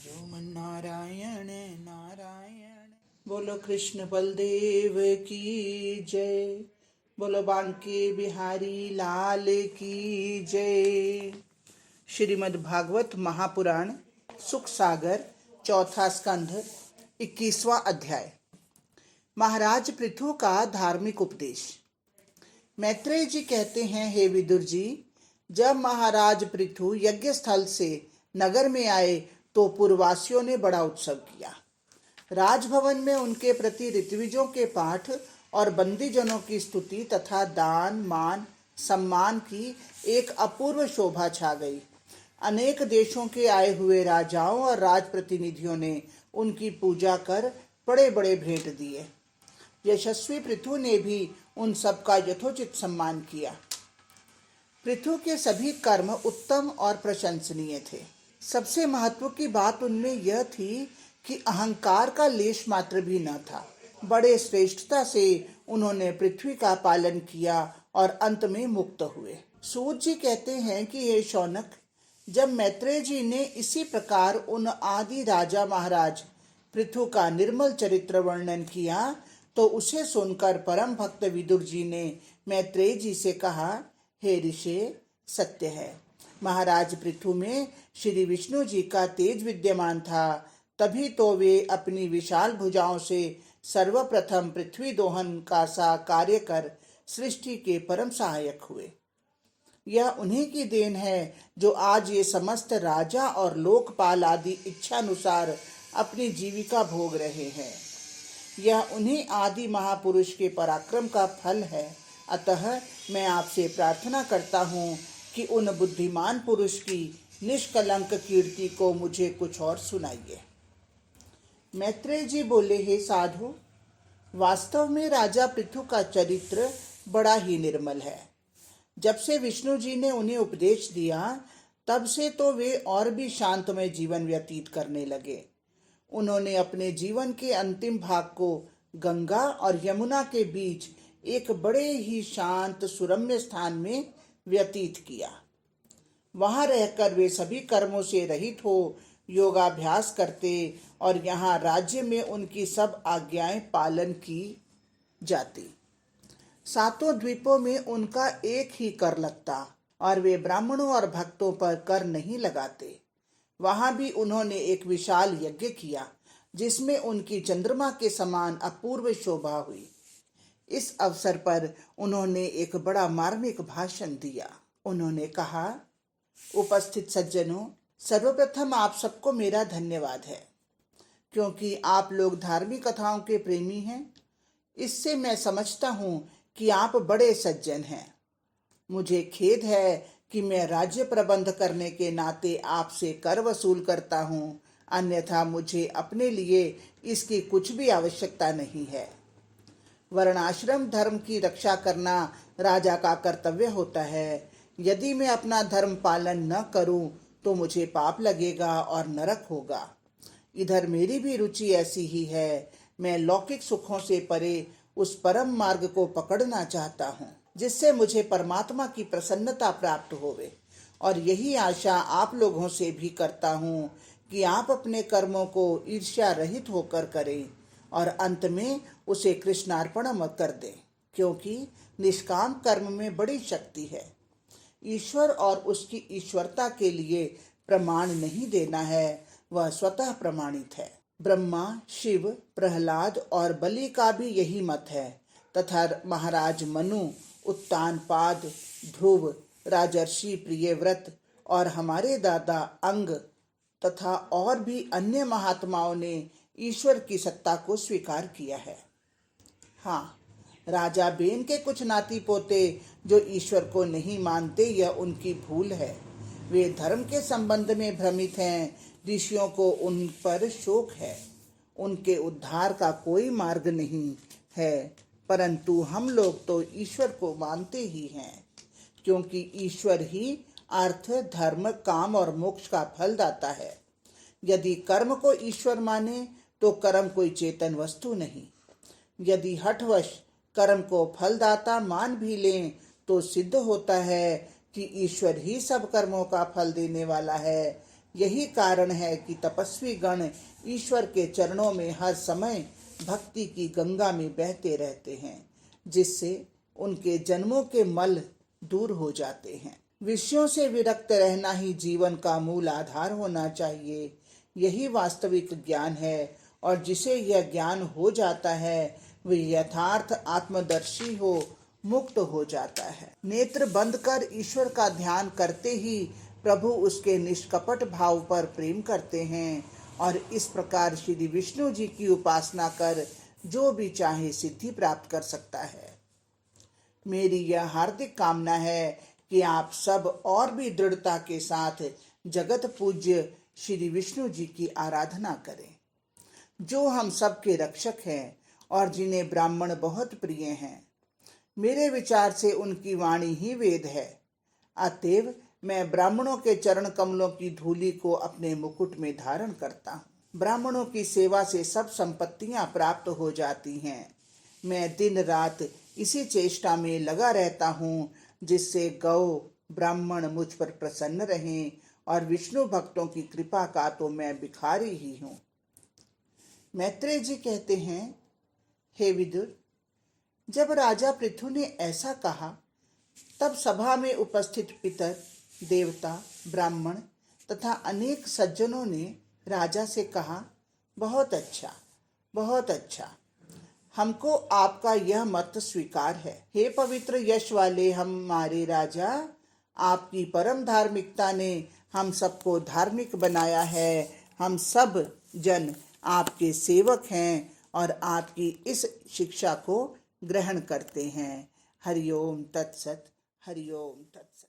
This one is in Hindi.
ओम नारायण नारायण। बोलो कृष्ण बलदेव की जय। बोलो बांके बिहारी लाल की जय। श्रीमद् भागवत महापुराण सुख सागर चौथा स्कंध 21वां अध्याय। महाराज पृथु का धार्मिक उपदेश। मैत्रेय जी कहते हैं, हे विदुर जी, जब महाराज पृथु यज्ञ स्थल से नगर में आए तो पूर्ववासियों ने बड़ा उत्सव किया। राजभवन में उनके प्रति ऋत्विजों के पाठ और बंदीजनों की स्तुति तथा दान मान सम्मान की एक अपूर्व शोभा छा गई। अनेक देशों के आए हुए राजाओं और राजप्रतिनिधियों ने उनकी पूजा कर बड़े बड़े भेंट दिए। यशस्वी पृथु ने भी उन सबका यथोचित सम्मान किया। पृथु के सभी कर्म उत्तम और प्रशंसनीय थे। सबसे महत्व की बात उनमें यह थी कि अहंकार का लेश मात्र भी न था। बड़े श्रेष्ठता से उन्होंने पृथ्वी का पालन किया और अंत में मुक्त हुए। सूत जी कहते हैं कि हे शौनक, जब मैत्रेय जी ने इसी प्रकार उन आदि राजा महाराज पृथु का निर्मल चरित्र वर्णन किया तो उसे सुनकर परम भक्त विदुर जी ने मैत्रेय जी से कहा, हे ऋषि, सत्य है, महाराज पृथु में श्री विष्णु जी का तेज विद्यमान था, तभी तो वे अपनी विशाल भुजाओं से सर्वप्रथम पृथ्वी दोहन का सा कार्य कर सृष्टि के परम सहायक हुए। यह उन्हीं की देन है जो आज ये समस्त राजा और लोकपाल आदि इच्छानुसार अपनी जीविका भोग रहे हैं। यह उन्हीं आदि महापुरुष के पराक्रम का फल है। अतः मैं आपसे प्रार्थना करता हूँ कि उन बुद्धिमान पुरुष की निष्कलंक कीर्ति को मुझे कुछ और सुनाइए। मैत्रेय जी बोले, हे साधु, वास्तव में राजा पृथु का चरित्र बड़ा ही निर्मल है। जब से विष्णु जी ने उन्हें उपदेश दिया तब से तो वे और भी शांतमय जीवन व्यतीत करने लगे। उन्होंने अपने जीवन के अंतिम भाग को गंगा और यमुना के बीच एक बड़े ही शांत सुरम्य स्थान में व्यतीत किया। वहां रहकर वे सभी कर्मों से रहित हो योगाभ्यास करते और यहाँ राज्य में उनकी सब आज्ञाएं पालन की जाती। सातों द्वीपों में उनका एक ही कर लगता और वे ब्राह्मणों और भक्तों पर कर नहीं लगाते। वहां भी उन्होंने एक विशाल यज्ञ किया जिसमें उनकी चंद्रमा के समान अपूर्व शोभा हुई। इस अवसर पर उन्होंने एक बड़ा मार्मिक भाषण दिया। उन्होंने कहा, उपस्थित सज्जनों, सर्वप्रथम आप सबको मेरा धन्यवाद है, क्योंकि आप लोग धार्मिक कथाओं के प्रेमी हैं। इससे मैं समझता हूँ कि आप बड़े सज्जन हैं। मुझे खेद है कि मैं राज्य प्रबंध करने के नाते आपसे कर वसूल करता हूँ, अन्यथा मुझे अपने लिए इसकी कुछ भी आवश्यकता नहीं है। वर्णाश्रम धर्म की रक्षा करना राजा का कर्तव्य होता है। यदि मैं अपना धर्म पालन न करूं तो मुझे पाप लगेगा और नरक होगा। इधर मेरी भी रुचि ऐसी ही है। मैं लौकिक सुखों से परे उस परम मार्ग को पकड़ना चाहता हूँ जिससे मुझे परमात्मा की प्रसन्नता प्राप्त होवे। और यही आशा आप लोगों से भी करता हूँ कि आप अपने कर्मों को ईर्ष्या रहित होकर करें और अंत में उसे कृष्णार्पण मत कर दें, क्योंकि निष्काम कर्म में बड़ी शक्ति है। ईश्वर और उसकी ईश्वरता के लिए प्रमाण नहीं देना है, वह स्वतः प्रमाणित है। ब्रह्मा, शिव, प्रहलाद और बलि का भी यही मत है तथा महाराज मनु, उत्तानपाद, ध्रुव, राजर्षि प्रियव्रत और हमारे दादा अंग तथा और भी अन्य महात्माओं ने ईश्वर की सत्ता को स्वीकार किया है। हाँ, राजा बेन के कुछ नाती पोते जो ईश्वर को नहीं मानते, यह उनकी भूल है। वे धर्म के संबंध में भ्रमित हैं। ऋषियों को उन पर शोक है। उनके उद्धार का कोई मार्ग नहीं है, परंतु हम लोग तो ईश्वर को मानते ही हैं, क्योंकि ईश्वर ही अर्थ, धर्म, काम और मोक्ष का फल दाता है। यदि कर्म को ईश्वर माने तो कर्म कोई चेतन वस्तु नहीं। यदि हठवश कर्म को फलदाता मान भी लें तो सिद्ध होता है कि ईश्वर ही सब कर्मों का फल देने वाला है। यही कारण है कि तपस्वी गण ईश्वर के चरणों में हर समय भक्ति की गंगा में बहते रहते हैं, जिससे उनके जन्मों के मल दूर हो जाते हैं। विषयों से विरक्त रहना ही जीवन का मूल आधार होना चाहिए। यही वास्तविक ज्ञान है, और जिसे यह ज्ञान हो जाता है वह यथार्थ आत्मदर्शी हो, मुक्त हो जाता है। नेत्र बंद कर ईश्वर का ध्यान करते ही प्रभु उसके निष्कपट भाव पर प्रेम करते हैं, और इस प्रकार श्री विष्णु जी की उपासना कर जो भी चाहे सिद्धि प्राप्त कर सकता है। मेरी यह हार्दिक कामना है कि आप सब और भी दृढ़ता के साथ जगत पूज्य श्री विष्णु जी की आराधना करें, जो हम सबके रक्षक हैं और जिन्हें ब्राह्मण बहुत प्रिय हैं। मेरे विचार से उनकी वाणी ही वेद है। अतएव मैं ब्राह्मणों के चरण कमलों की धूलि को अपने मुकुट में धारण करता हूँ। ब्राह्मणों की सेवा से सब संपत्तियां प्राप्त हो जाती हैं। मैं दिन रात इसी चेष्टा में लगा रहता हूँ, जिससे गौ ब्राह्मण मुझ पर प्रसन्न रहें, और विष्णु भक्तों की कृपा का तो मैं भिखारी ही हूँ। मैत्रेय जी कहते हैं, हे विदुर, जब राजा पृथु ने ऐसा कहा तब सभा में उपस्थित पितर, देवता, ब्राह्मण तथा अनेक सज्जनों ने राजा से कहा, बहुत अच्छा, बहुत अच्छा, हमको आपका यह मत स्वीकार है। हे पवित्र यश वाले हमारे राजा, आपकी परम धार्मिकता ने हम सबको धार्मिक बनाया है। हम सब जन आपके सेवक हैं और आपकी इस शिक्षा को ग्रहण करते हैं। हरि ओम तत्सत, हरि ओम तत्सत।